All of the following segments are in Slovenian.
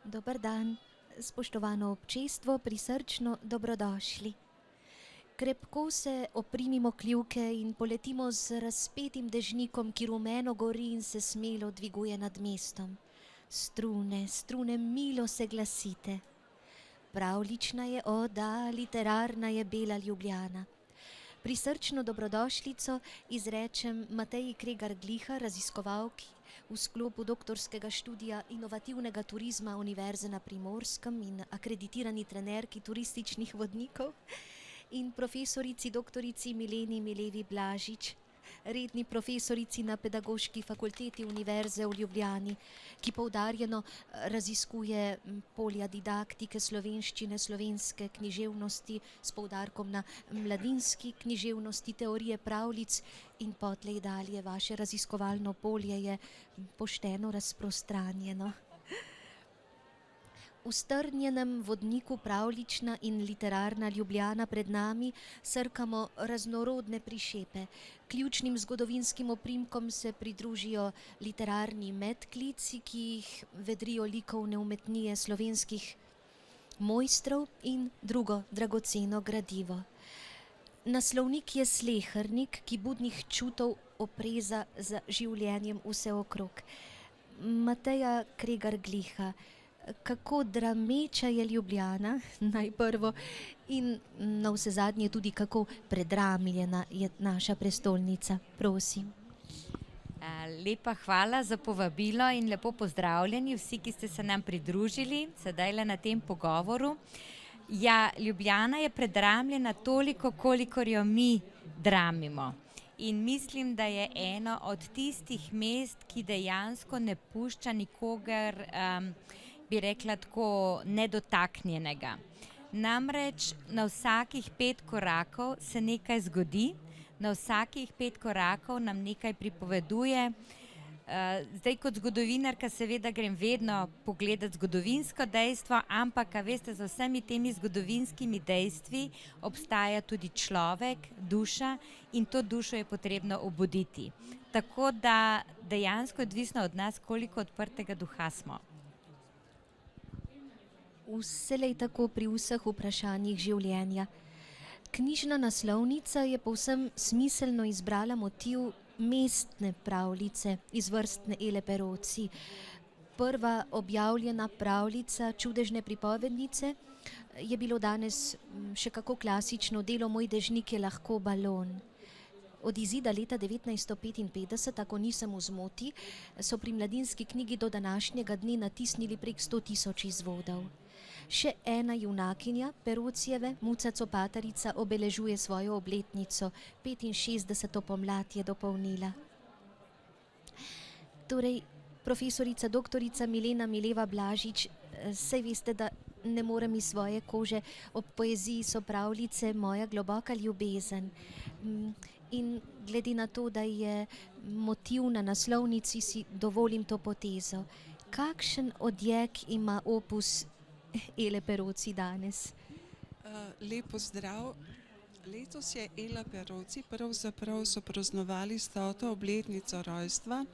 Dober dan, spoštovano občestvo, prisrčno dobrodošli. Krepko se oprimimo kljuvke in poletimo z razpetim dežnikom, ki rumeno gori in se smelo dviguje nad mestom. Strune, strune, milo se glasite. Pravlična je oda, literarna je bela Ljubljana. Prisrčno dobrodošlico izrečem Mateji Kregar-Gliha, raziskovalki v sklopu doktorskega študija inovativnega turizma Univerze na Primorskem in akreditirani trenerki turističnih vodnikov, in profesorici doktorici Mileni Milevi Blažič, redni profesorici na Pedagoški fakulteti Univerze v Ljubljani, ki poudarjeno raziskuje polja didaktike slovenščine, slovenske književnosti s poudarkom na mladinski književnosti, teorije pravljic in potlej dalje. Vaše raziskovalno polje je pošteno razprostranjeno. V strnjenem vodniku Pravlična in literarna Ljubljana pred nami srkamo raznorodne prišepe. Ključnim zgodovinskim oprimkom se pridružijo literarni medklici, ki jih vedrijo likovne umetnije slovenskih mojstrov in drugo dragoceno gradivo. Naslovnik je slehernik, ki budnih čutov opreza za življenjem vseokrog. Mateja Kregar-Gliha, kako drameča je Ljubljana, najprvo, in navsezadnje tudi kako predramljena je naša prestolnica. Prosim. Lepa hvala za povabilo in lepo pozdravljeni vsi, ki ste se nam pridružili sedajle na tem pogovoru. Ja, Ljubljana je predramljena toliko, kolikor jo mi dramimo. In mislim, da je eno od tistih mest, ki dejansko ne pušča nikogar, bi rekla tako, nedotaknjenega. Namreč na vsakih 5 korakov se nekaj zgodi, na vsakih 5 korakov nam nekaj pripoveduje. Zdaj kot zgodovinarka seveda grem vedno pogledat zgodovinsko dejstvo, ampak veste, za vsemi temi zgodovinskimi dejstvi obstaja tudi človek, duša, in to dušo je potrebno obuditi. Tako da dejansko je odvisno od nas, koliko odprtega duha smo. Vselej tako pri vseh vprašanjih življenja. Knjižna naslovnica je povsem smiselno izbrala motiv mestne pravljice izvrstne Ele Peroci. Prva objavljena pravljica Čudežne pripovednice je bilo danes še kako klasično delo Moj dežnik je lahko balon. Od izida leta 1955, ako nisem v zmoti, so pri Mladinski knjigi do današnjega dne natisnili prek 100 000 izvodov. Še ena junakinja Perocijeve, Muca Copatarica, obeležuje svojo obletnico, 65. pomlad je dopolnila. Torej, profesorica doktorica Milena Mileva Blažič, saj veste, da ne morem iz svoje kože, ob poeziji so pravljice moja globoka ljubezen. In glede na to, da je motiv na naslovnici, si dovolim to potezo. Kakšen odjek ima opus Ele Peroci danes? Lep pozdrav. Letos je Ela Peroci, pravzaprav so praznovali 100. obletnico rojstva.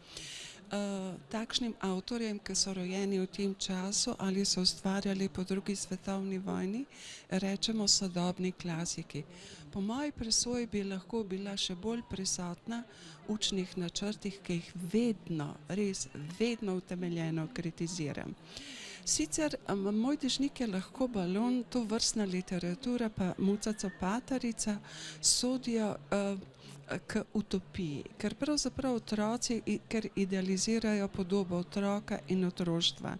Takšnim avtorjem, ki so rojeni v tem času ali so ustvarjali po drugi svetovni vojni, rečemo sodobni klasiki. Po moji presoji bi lahko bila še bolj prisotna v učnih načrtih, ki jih vedno, res vedno utemeljeno kritiziram. Sicer Moj dežnik je lahko balon, to vrstna literatura pa Muca Copatarica sodijo k utopiji, ker pravzaprav otroci, ker idealizirajo podobo otroka in otroštva.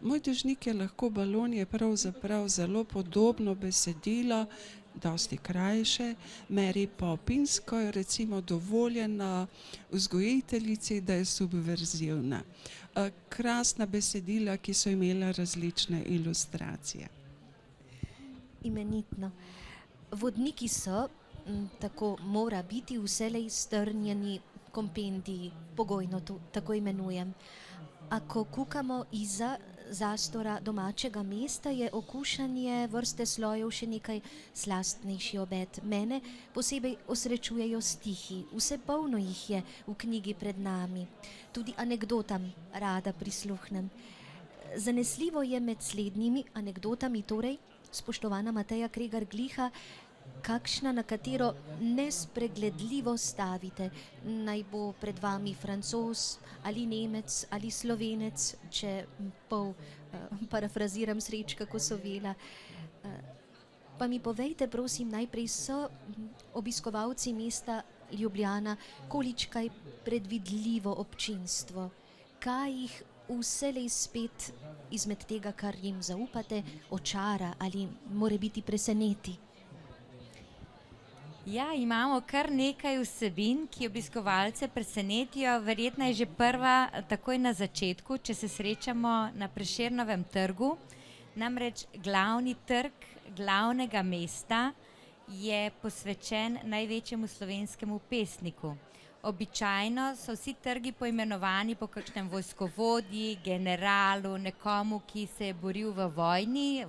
Moj dežnik je lahko balon je pravzaprav zelo podobno besedilo, dosti krajše, Mary Poppins, ko je recimo dovoljena vzgojiteljici, da je subverzivna. Krasna besedila, ki so imela različne ilustracije. Imenitno. Vodniki so, tako mora biti, vselej strnjeni kompendiji, pogojno to tako imenujem. A ko kukamo izza zastora domačega mesta, je okušanje vrste slojev še nekaj slastnejši obet. Mene posebej osrečujejo stihi, vse polno jih je v knjigi pred nami. Tudi anekdotam rada prisluhnem. Zanesljivo je med slednjimi anekdotami torej, spoštovana Mateja Kregar Gliha, kakšna, na katero nespregledljivo stavite. Naj bo pred vami Francoz ali Nemec ali Slovenec, če pol parafraziram Srečka Kosovela. Pa mi povejte, prosim, najprej so obiskovalci mesta Ljubljana količkaj predvidljivo občinstvo. Kaj jih vselej spet izmed tega, kar jim zaupate, očara ali more biti preseneti? Ja, imamo kar nekaj vsebin, ki obiskovalce presenetijo. Verjetno je že prva takoj na začetku, če se srečamo na Prešernovem trgu. Namreč glavni trg glavnega mesta je posvečen največjemu slovenskemu pesniku. Običajno so vsi trgi poimenovani po kakšnem vojskovodji, generalu, nekomu, ki se je boril v vojni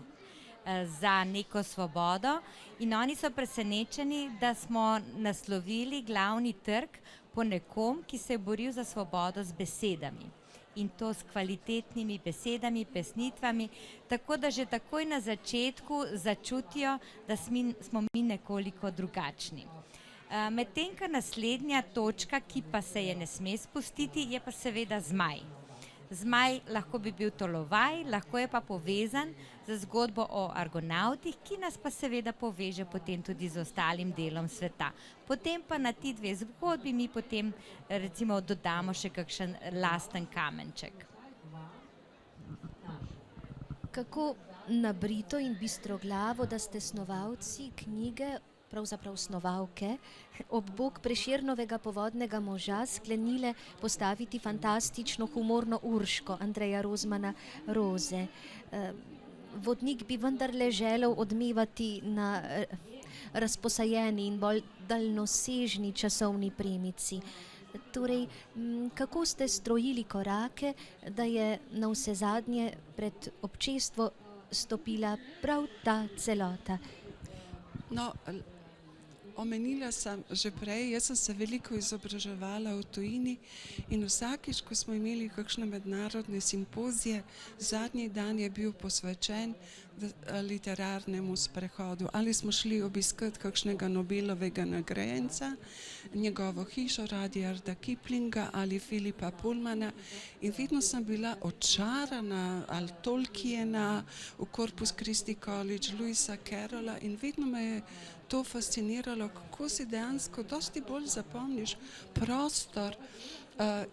za neko svobodo, in oni so presenečeni, da smo naslovili glavni trg po nekom, ki se je boril za svobodo z besedami. In to s kvalitetnimi besedami, pesnitvami, tako da že takoj na začetku začutijo, da smo mi nekoliko drugačni. Medtem ko naslednja točka, ki pa se je ne sme spustiti, je pa seveda Zmaj. Zmaj lahko bi bil tolovaj, lahko je pa povezan z zgodbo o argonautih, ki nas pa seveda poveže potem tudi z ostalim delom sveta. Potem pa na ti dve zgodbi mi potem recimo dodamo še kakšen lasten kamenček. Kako nabrito in bistroglavo, da ste snovalci knjige, pravzaprav snovalke, ob bok Prešernovega povodnega moža sklenile postaviti fantastično humorno Urško Andreja Rozmana Roze. Vodnik bi vendarle želel odmevati na razposajeni in bolj daljnosežni časovni premici. Torej, kako ste strojili korake, da je navsezadnje pred občestvo stopila prav ta celota? No, omenila sem že prej, jaz sem se veliko izobraževala v tujini in vsakič, ko smo imeli kakšne mednarodne simpozije, zadnji dan je bil posvečen literarnemu sprehodu. Ali smo šli obiskati kakšnega Nobelovega nagrajenca, njegovo hišo, Rudyarda Kiplinga ali Philippa Pullmana, in vedno sem bila očarana, ali Tolkiena v Corpus Christi College, Lewisa Carrolla, in vedno me je to fasciniralo, kako si dejansko dosti bolj zapomniš prostor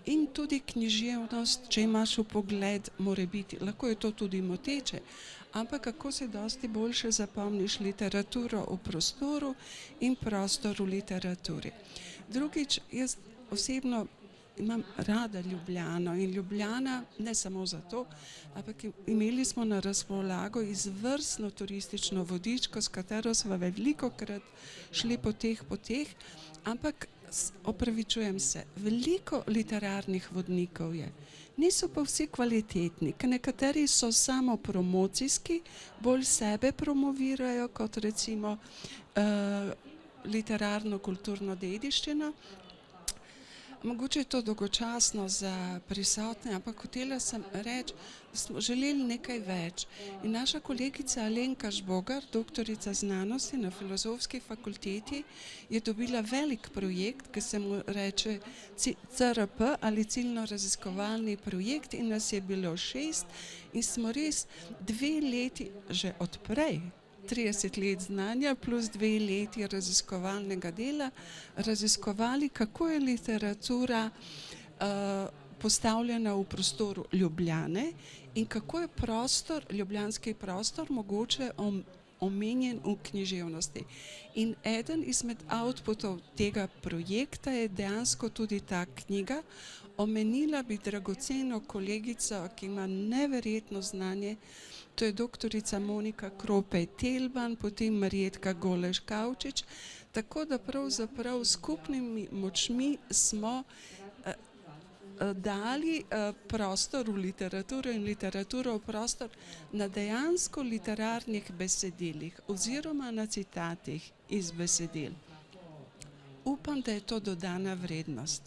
in tudi književnost, če imaš vpogled, more biti, lahko je to tudi moteče, ampak kako si dosti boljše zapomniš literaturo v prostoru in prostor v literaturi. Drugič, jaz osebno imam rada Ljubljano in Ljubljana ne samo zato, ampak imeli smo na razpolago izvrstno turistično vodičko, s katero smo velikokrat šli po teh poteh, ampak opravičujem se, veliko literarnih vodnikov je. Niso pa vsi kvalitetni, ker nekateri so samo promocijski, bolj sebe promovirajo kot recimo literarno-kulturno dediščino. Mogoče je to dolgočasno za prisotne, ampak hotela sem reči, da smo želeli nekaj več. In naša kolegica Alenka Žbogar, doktorica znanosti na Filozofski fakulteti, je dobila velik projekt, ki se mu reče CRP ali ciljno-raziskovalni projekt, in nas je bilo 6 in smo res 2 leti že odprej, 30 let znanja plus 2 leti raziskovalnega dela, raziskovali, kako je literatura postavljena v prostoru Ljubljane in kako je prostor, ljubljanski prostor, mogoče omenjen v književnosti. In eden izmed outputov tega projekta je dejansko tudi ta knjiga. Omenila bi dragoceno kolegico, ki ima neverjetno znanje, to je doktorica Monika Kropej-Telban, potem Marjetka Goleš Kavčič, tako da pravzaprav skupnimi močmi smo dali prostor v literaturo in literaturo v prostor na dejansko literarnih besedilih oziroma na citatih iz besedil. Upam, da je to dodana vrednost.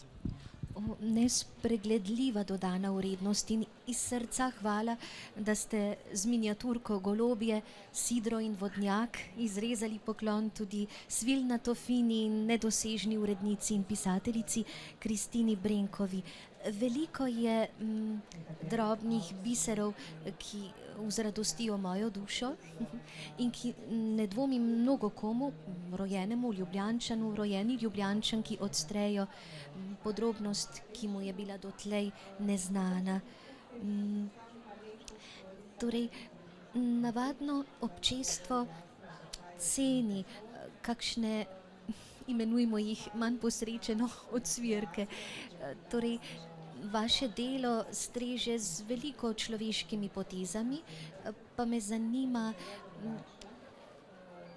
Nespregledljiva dodana vrednost in iz srca hvala, da ste z miniaturko Golobje, Sidro in Vodnjak izrezali poklon tudi svilnato fini in nedosežni urednici in pisateljici Kristini Brenkovi. Veliko je drobnih biserov, ki vzradostijo mojo dušo in ki ne dvomim mnogo komu, rojenemu Ljubljančanu, rojeni Ljubljančanki odstrejo podrobnost, ki mu je bila dotlej neznana. Torej, navadno občestvo ceni kakšne, imenujmo jih manj posrečeno, ocvirke. Torej, vaše delo streže z veliko človeškimi potezami, pa me zanima,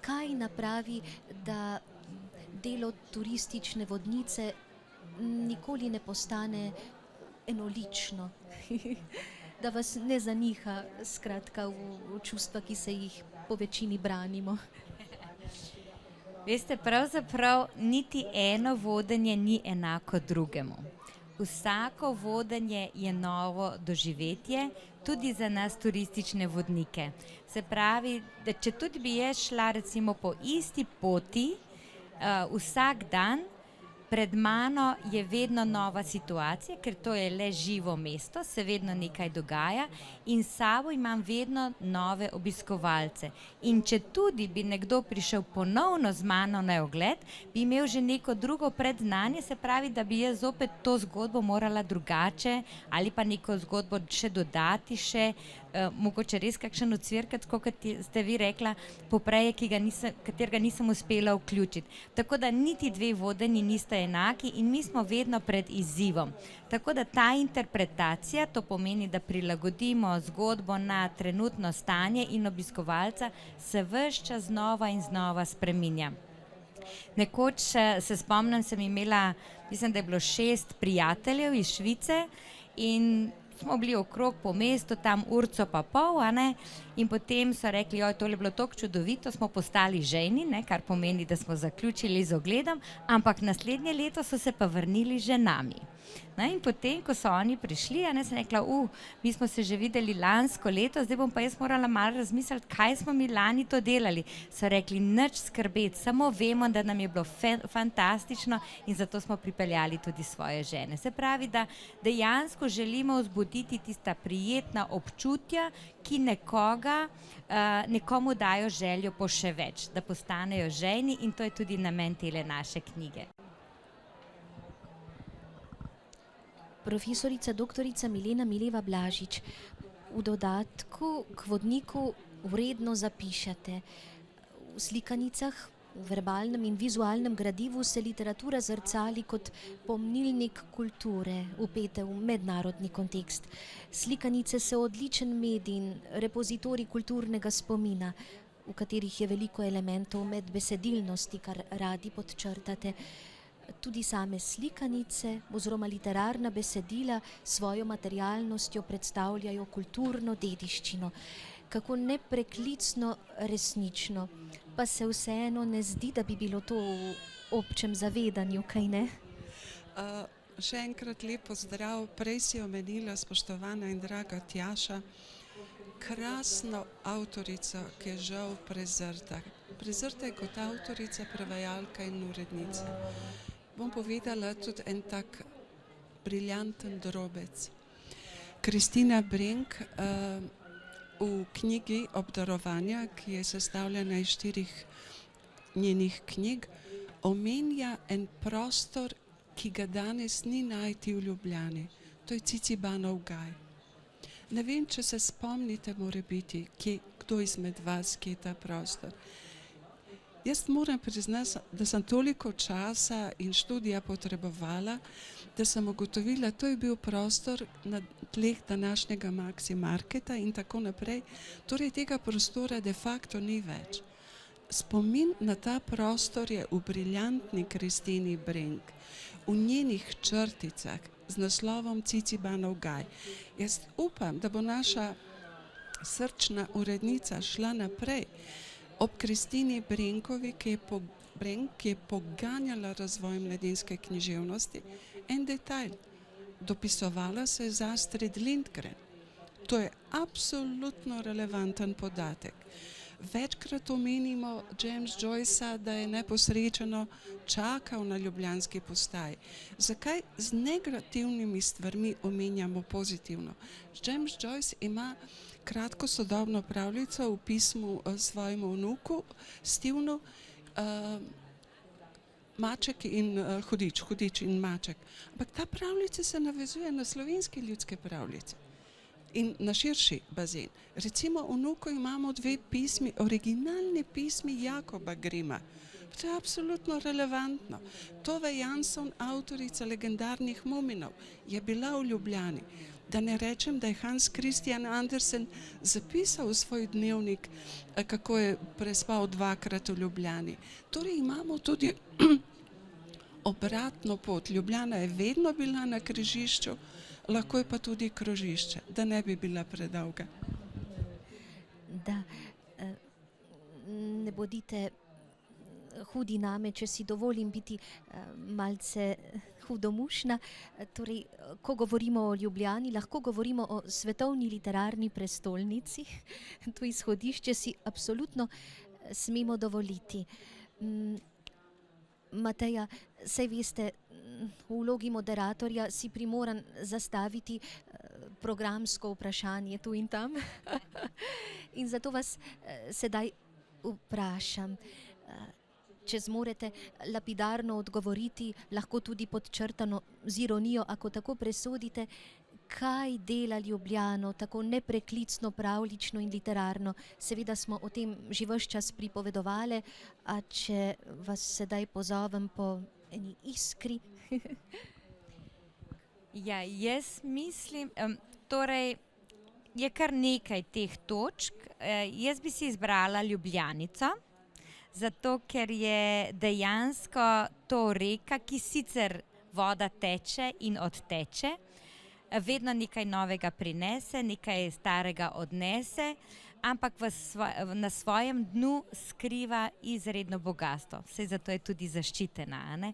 kaj napravi, da delo turistične vodnice nikoli ne postane enolično, da vas ne zaniha, skratka, v čustva, ki se jih po večini branimo. Veste, pravzaprav niti eno vodenje ni enako drugemu. Vsako vodenje je novo doživetje, tudi za nas turistične vodnike. Se pravi, da če tudi bi jaz šla recimo po isti poti, vsak dan, pred mano je vedno nova situacija, ker to je le živo mesto, se vedno nekaj dogaja in s sabo imam vedno nove obiskovalce. In če tudi bi nekdo prišel ponovno z mano na ogled, bi imel že neko drugo predznanje, se pravi, da bi jaz zopet to zgodbo morala drugače ali pa neko zgodbo še dodati še, mogoče res kakšen ocvirkec, kot ste vi rekla, poprej, katerega nisem uspela vključiti. Tako da niti dve vodenji nista enaki in mi smo vedno pred izzivom. Tako da ta interpretacija, to pomeni, da prilagodimo zgodbo na trenutno stanje in obiskovalca, se ves čas znova in znova spreminja. Nekoč se spomnim, sem imela, mislim, da je bilo 6 prijateljev iz Švice in smo bili okrog po mestu, tam urco pa pol, in potem so rekli, joj, tole je bilo tako čudovito, smo postali žejni, kar pomeni, da smo zaključili z ogledom, ampak naslednje leto so se pa vrnili z ženami. In potem, ko so oni prišli, sem rekla, mi smo se že videli lansko leto, zdaj bom pa jaz morala malo razmisliti, kaj smo mi lani to delali. So rekli, nič skrbeti, samo vemo, da nam je bilo fantastično in zato smo pripeljali tudi svoje žene. Se pravi, da dejansko želimo vzbuditi tista prijetna občutja, ki nekomu dajo željo po še več, da postanejo žejni in to je tudi namen tele naše knjige. Profesorica doktorica Milena Mileva Blažič, v dodatku k vodniku vredno zapišete. V slikanicah, v verbalnem in vizualnem gradivu se literatura zrcali kot pomnilnik kulture, vpete v mednarodni kontekst. Slikanice so odličen medij in repozitorij kulturnega spomina, v katerih je veliko elementov medbesedilnosti, kar radi podčrtate. Tudi same slikanice oziroma literarna besedila svojo materialnostjo predstavljajo kulturno dediščino. Kako nepreklicno resnično, pa se vseeno ne zdi, da bi bilo to v občem zavedanju, kaj ne? Še enkrat lep pozdrav. Prej si omenila, spoštovana in draga Tjaša, krasno avtorico, ki je žal prezrta. Prezrta je kot avtorica, prevajalka in urednica. Bom povedala tudi en tak briljanten drobec. Kristina Brenk v knjigi Obdarovanja, ki je sestavljena iz 4 njenih knjig, omenja en prostor, ki ga danes ni najti v Ljubljani. To je Cicibanov gaj. Ne vem, če se spomnite, morebiti, kdo izmed vas, kje je ta prostor. Jaz moram priznati, da sem toliko časa in študija potrebovala, da sem ugotovila, to je bil prostor na tleh današnjega Maxi Marketa in tako naprej. Torej tega prostora de facto ni več. Spomin na ta prostor je v briljantni Kristini Brenk, v njenih črticah z naslovom Cicibanov gaj. Jaz upam, da bo naša srčna urednica šla naprej ob Kristini Brenkovi, ki je poganjala razvoj mladinske književnosti. En detajl, dopisovala se je z Astrid Lindgren. To je absolutno relevanten podatek. Večkrat omenimo James Joycea, da je neposrečeno čakal na ljubljanski postaji. Zakaj z negativnimi stvarmi omenjamo pozitivno? James Joyce ima kratko sodobno pravljico v pismu svojemu vnuku Stevenu, Maček in hudič, hudič in maček. Ampak ta pravljica se navezuje na slovenske ljudske pravljice in na širši bazen. Recimo v vnuku imamo 2 pismi, originalni pismi Jakoba Grima. To je absolutno relevantno. Tove Jansson, avtorica legendarnih Muminov, je bila v Ljubljani. Da ne rečem, da je Hans Christian Andersen zapisal v svoj dnevnik, kako je prespal 2-krat v Ljubljani. Torej imamo tudi obratno pot. Ljubljana je vedno bila na križišču, lahko je pa tudi krožišče, da ne bi bila predolga. Da ne bodite hudi name, če si dovolim biti malce hudomušna. Torej, ko govorimo o Ljubljani, lahko govorimo o svetovni literarni prestolnici. To izhodišče si absolutno smemo dovoliti. Mateja, saj veste, v vlogi moderatorja si primoran zastaviti programsko vprašanje tu in tam. In zato vas sedaj vprašam, če zmorete lapidarno odgovoriti, lahko tudi podčrtano z ironijo, ako tako presodite, kaj dela Ljubljano tako nepreklicno, pravljično in literarno. Seveda smo o tem že ves čas pripovedovali, a če vas sedaj pozovem po eni iskri. Ja, jaz mislim, torej je kar nekaj teh točk. Jaz bi si izbrala Ljubljanico, zato ker je dejansko to reka, ki sicer voda teče in odteče, vedno nekaj novega prinese, nekaj starega odnese, ampak na svojem dnu skriva izredno bogastvo. Saj zato je tudi zaščitena, a ne?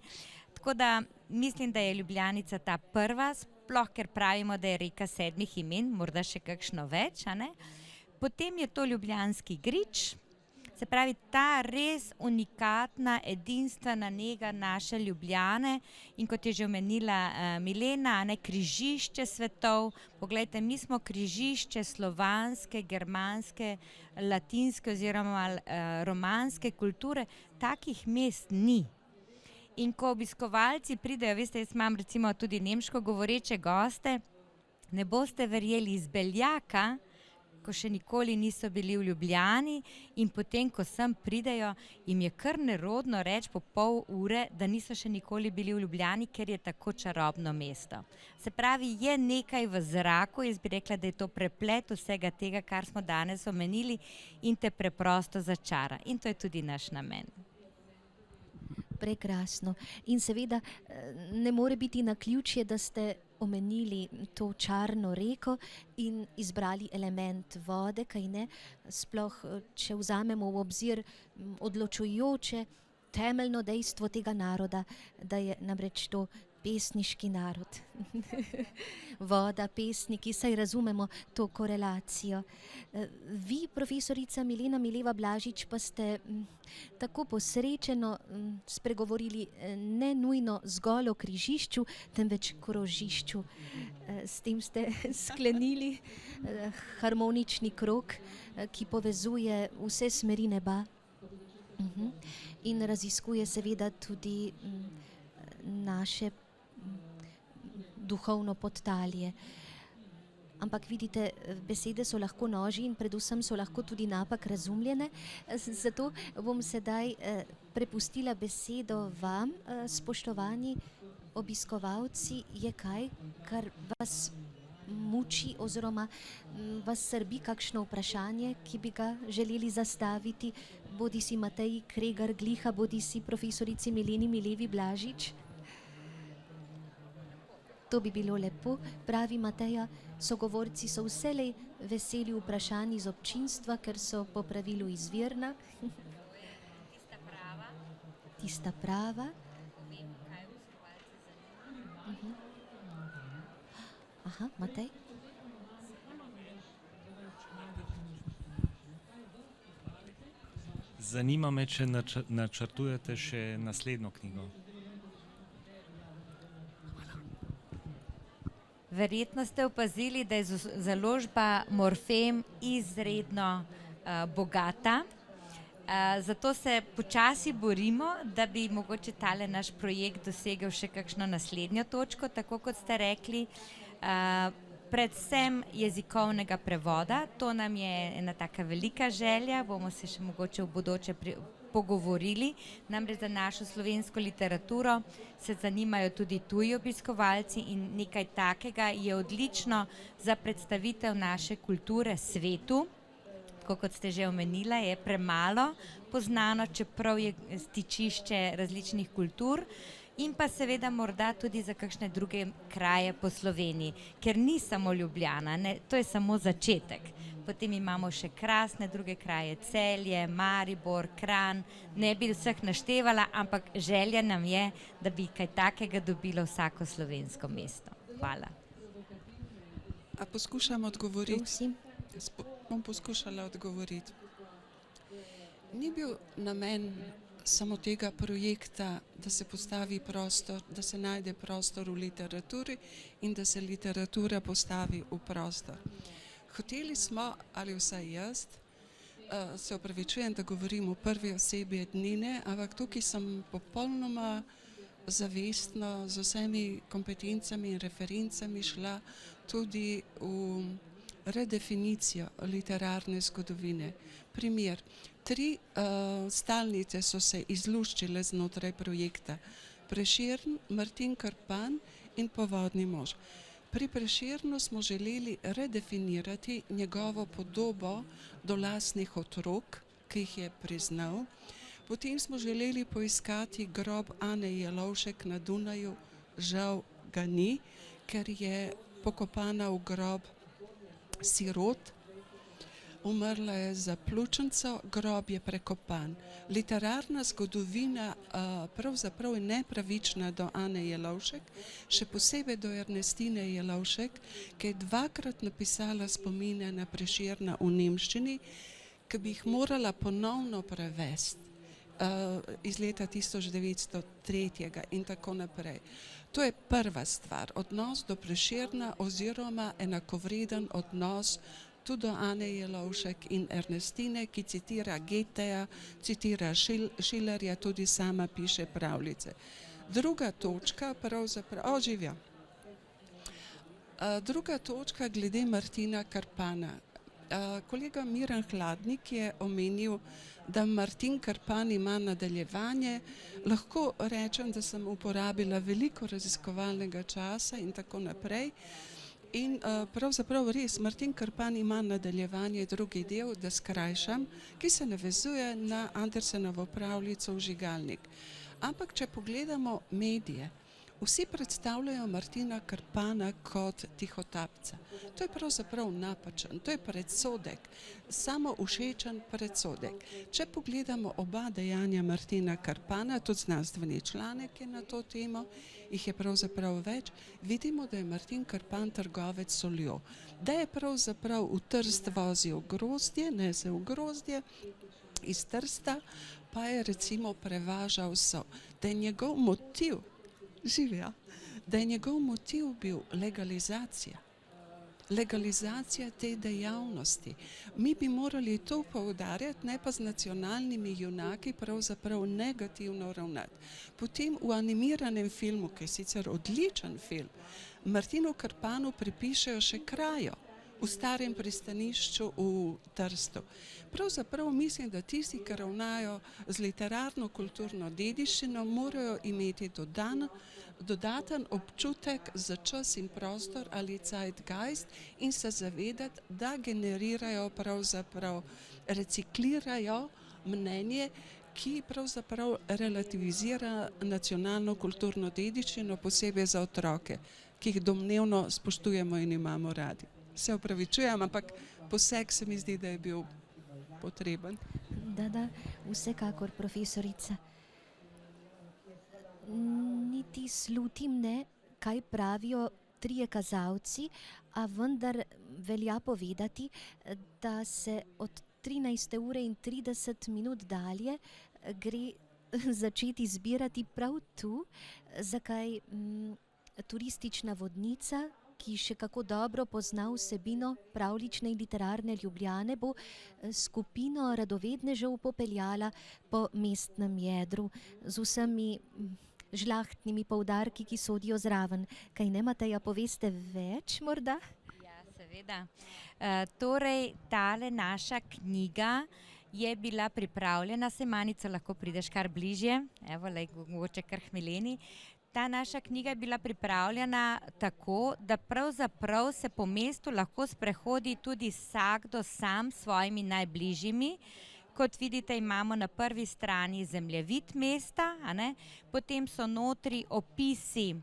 Tako da mislim, da je Ljubljanica ta prva, sploh ker pravimo, da je reka 7 imen, morda še kakšno več, a ne? Potem je to Ljubljanski grič, se pravi ta res unikatna, edinstvena nega naše Ljubljane, in kot je že omenila Milena, ne, križišče svetov. Poglejte, mi smo križišče slovanske, germanske, latinske oziroma romanske kulture, takih mest ni. In ko obiskovalci pridejo, veste, jaz imam recimo tudi nemško govoreče goste, ne boste verjeli, iz Beljaka, ko še nikoli niso bili v Ljubljani, in potem, ko sem pridejo, jim je kar nerodno reči po pol ure, da niso še nikoli bili v Ljubljani, ker je tako čarobno mesto. Se pravi, je nekaj v zraku, jaz bi rekla, da je to preplet vsega tega, kar smo danes omenili, in te preprosto začara. In to je tudi naš namen. Prekrasno. In seveda ne more biti naključje, da ste omenili to čarno reko in izbrali element vode, kajne? Sploh, če vzamemo v obzir odločujoče temeljno dejstvo tega naroda, da je namreč to pesniški narod. Voda, pesniki, saj razumemo to korelacijo. Vi, profesorica Milena Mileva Blažič, pa ste tako posrečeno spregovorili ne nujno zgolj o križišču, temveč krožišču. S tem ste sklenili harmonični krog, ki povezuje vse smeri neba in raziskuje seveda tudi naše duhovno podtalje. Ampak vidite, besede so lahko noži in predvsem so lahko tudi napak razumljene. Zato bom sedaj prepustila besedo vam, spoštovani obiskovalci. Je kaj, kar vas muči oziroma vas srbi kakšno vprašanje, ki bi ga želeli zastaviti bodisi Mateji Kregar Gliha, bodisi profesorici Mileni Milevi Blažič? To bi bilo lepo, pravi Mateja. Sogovorci so vselej veseli vprašanj iz občinstva, ker so po pravilu izvirna. Tista prava. Tista prava. Povem, kaj obiskovalce zanima. Aha, Matej? Zanima me, če načrtujete še naslednjo knjigo. Verjetno ste opazili, da je založba Morfem izredno bogata. Zato se počasi borimo, da bi mogoče tale naš projekt dosegel še kakšno naslednjo točko, tako kot ste rekli. Predvsem jezikovnega prevoda, to nam je ena taka velika želja, bomo se še mogoče v bodoče pogovorili. Namreč za našo slovensko literaturo se zanimajo tudi tuji obiskovalci in nekaj takega je odlično za predstavitev naše kulture svetu. Tako kot ste že omenila, je premalo poznano, čeprav je stičišče različnih kultur. In pa seveda morda tudi za kakšne druge kraje po Sloveniji, ker ni samo Ljubljana, ne, to je samo začetek. Potem imamo še krasne druge kraje, Celje, Maribor, Kranj, ne bi vseh naštevala, ampak želja nam je, da bi kaj takega dobilo vsako slovensko mesto. Hvala. A poskušam odgovoriti? Prosim. Bom poskušala odgovoriti. Ni bil namen samo tega projekta, da se postavi prostor, da se najde prostor v literaturi in da se literatura postavi v prostor. Hoteli smo, ali vsaj jaz, se opravičujem, da govorim v prvi osebi ednine, ampak tukaj sem popolnoma zavestno z vsemi kompetencami in referencami šla tudi v redefinicijo literarne zgodovine. Primer. 3 stalnice so se izluščile znotraj projekta. Prešern, Martin Krpan in Povodni mož. Pri Prešernu smo želeli redefinirati njegovo podobo do lastnih otrok, ki jih je priznal. Potem smo želeli poiskati grob Ane Jelovšek na Dunaju, žal ga ni, ker je pokopana v grob sirot. Umrla je za pljučnico, grob je prekopan. Literarna zgodovina pravzaprav je nepravična do Ane Jelovšek, še posebej do Ernestine Jelovšek, ki je 2-krat napisala spomine na Prešerna v nemščini, ki bi jih morala ponovno prevesti iz leta 1903 in tako naprej. To je prva stvar, odnos do Prešerna oziroma enakovreden odnos tudi do Ane Jelovšek in Ernestine, ki citira Goetheja, citira Schillerja, tudi sama piše pravljice. Druga točka, pravzaprav, živijo. Druga točka glede Martina Krpana. Kolega Miran Hladnik je omenil, da Martin Krpan ima nadaljevanje. Lahko rečem, da sem uporabila veliko raziskovalnega časa in tako naprej. In pravzaprav res, Martin Krpan ima nadaljevanje, drugi del, da skrajšam, ki se navezuje na Andersenovo pravljico Vžigalnik. Ampak, če pogledamo medije, vsi predstavljajo Martina Krpana kot tihotapca. To je pravzaprav napačen, to je predsodek, samo všečen predsodek. Če pogledamo oba dejanja Martina Krpana, tudi znanstveni članek je na to temo, jih je pravzaprav več, vidimo, da je Martin Krpan trgovec s soljo. Da je pravzaprav v Trst vozil grozdje, nesel grozdje, iz Trsta pa je recimo prevažal sol. Da je njegov motiv živijo, da je njegov motiv bil legalizacija. Legalizacija te dejavnosti. Mi bi morali to poudarjati, ne pa z nacionalnimi junaki pravzaprav negativno ravnati. Potem v animiranem filmu, ki je sicer odličen film, Martinu Krpanu pripišejo še krajo v starem pristanišču v Trstu. Pravzaprav mislim, da tisti, ki ravnajo z literarno kulturno dediščino, morajo imeti dodaten občutek za čas in prostor ali zeitgeist in se zavedati, da generirajo pravzaprav, reciklirajo mnenje, ki pravzaprav relativizira nacionalno kulturno dediščino, posebej za otroke, ki jih domnevno spoštujemo in imamo radi. Se opravičujem, ampak poseg se mi zdi, da je bil potreben. Da, vsekakor, profesorica. Niti slutim ne, kaj pravijo trije kazalci, a vendar velja povedati, da se od 13:30 dalje gre začeti zbirati prav tu, zakaj turistična vodnica, ki še kako dobro pozna vsebino pravljične in literarne Ljubljane, bo skupino radovednežev popeljala po mestnem jedru z vsemi žlahtnimi poudarki, ki sodijo zraven. Kaj ne, Mateja, poveste več morda? Ja, seveda. Torej, tale naša knjiga je bila pripravljena, se Manica lahko prideš kar bližje, evo, lej, mogoče kar hmeleni. Ta naša knjiga je bila pripravljena tako, da pravzaprav se po mestu lahko sprehodi tudi vsakdo sam s svojimi najbližjimi. Kot vidite, imamo na prvi strani zemljevid mesta, a ne? Potem so notri opisi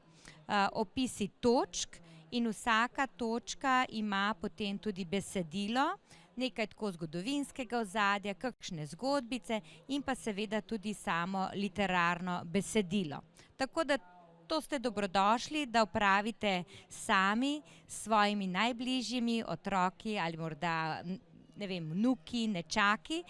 točk in vsaka točka ima potem tudi besedilo, nekaj tako zgodovinskega ozadja, kakšne zgodbice in pa seveda tudi samo literarno besedilo. Tako da to ste dobrodošli, da opravite sami s svojimi najbližjimi otroki ali morda, ne vem, vnuki, nečaki.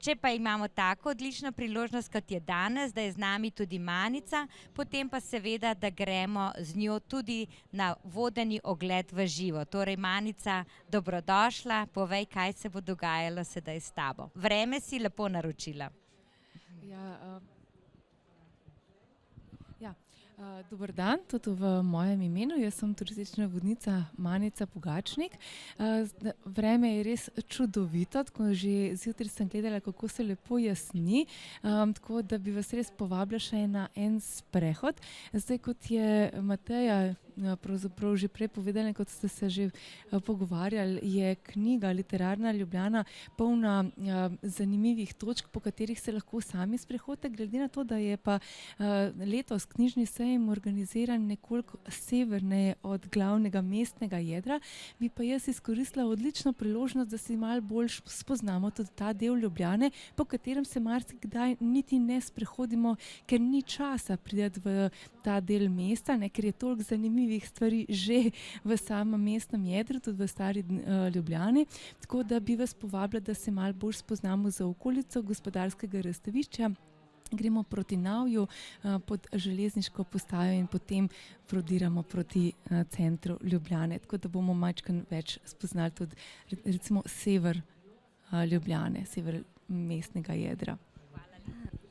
Če pa imamo tako odlično priložnost, kot je danes, da je z nami tudi Manica, potem pa seveda, da gremo z njo tudi na vodeni ogled v živo. Torej, Manica, dobrodošla, povej, kaj se bo dogajalo sedaj s tabo. Vreme si lepo naročila. Dober dan, tudi v mojem imenu. Jaz sem turistična vodnica Manica Pogačnik. Vreme je res čudovito, tako že zjutraj sem gledala, kako se lepo jasni, tako da bi vas res povabila še na en sprehod. Zdaj, kot je Mateja pravzaprav že prej povedala, kot ste se že pogovarjali, je knjiga Literarna Ljubljana polna zanimivih točk, po katerih se lahko sami sprehodite, glede na to, da je pa letos knjižni sejem organiziran nekoliko severneje od glavnega mestnega jedra, bi pa jaz izkoristila odlično priložnost, da si malo bolj spoznamo tudi ta del Ljubljane, po katerem se marsikdaj niti ne sprehodimo, ker ni časa priti v ta del mesta, ne, ker je toliko zanimivih stvari že v samem mestnem jedru, tudi v stari Ljubljani. Tako da bi vas povabila, da se malo bolj spoznamo za okolico gospodarskega razstavišča. Gremo proti Navju pod železniško postajo in potem prodiramo proti centru Ljubljane. Tako da bomo majčkeno več spoznali tudi recimo sever Ljubljane, sever mestnega jedra.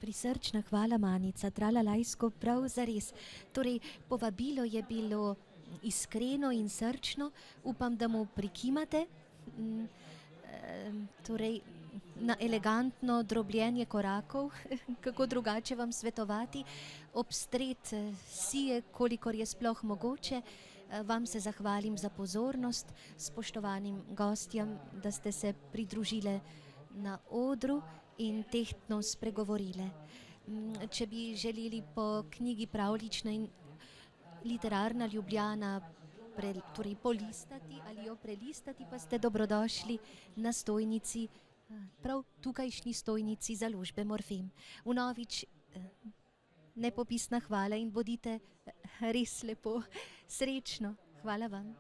Prisrčna hvala, Manica, tralalajsko, prav zares. Torej, povabilo je bilo iskreno in srčno, upam, da mu prikimate. Torej, na elegantno drobljenje korakov, kako drugače vam svetovati, obstret sije, kolikor je sploh mogoče. Vam se zahvalim za pozornost, spoštovanim gostjem, da ste se pridružile na odru in tehtno spregovorile. Če bi želeli po knjigi Pravljična in literarna Ljubljana torej polistati ali jo prelistati, pa ste dobrodošli na stojnici, prav tukajšnji stojnici založbe Morfem. Vnovič nepopisna hvala in bodite res lepo srečno. Hvala vam.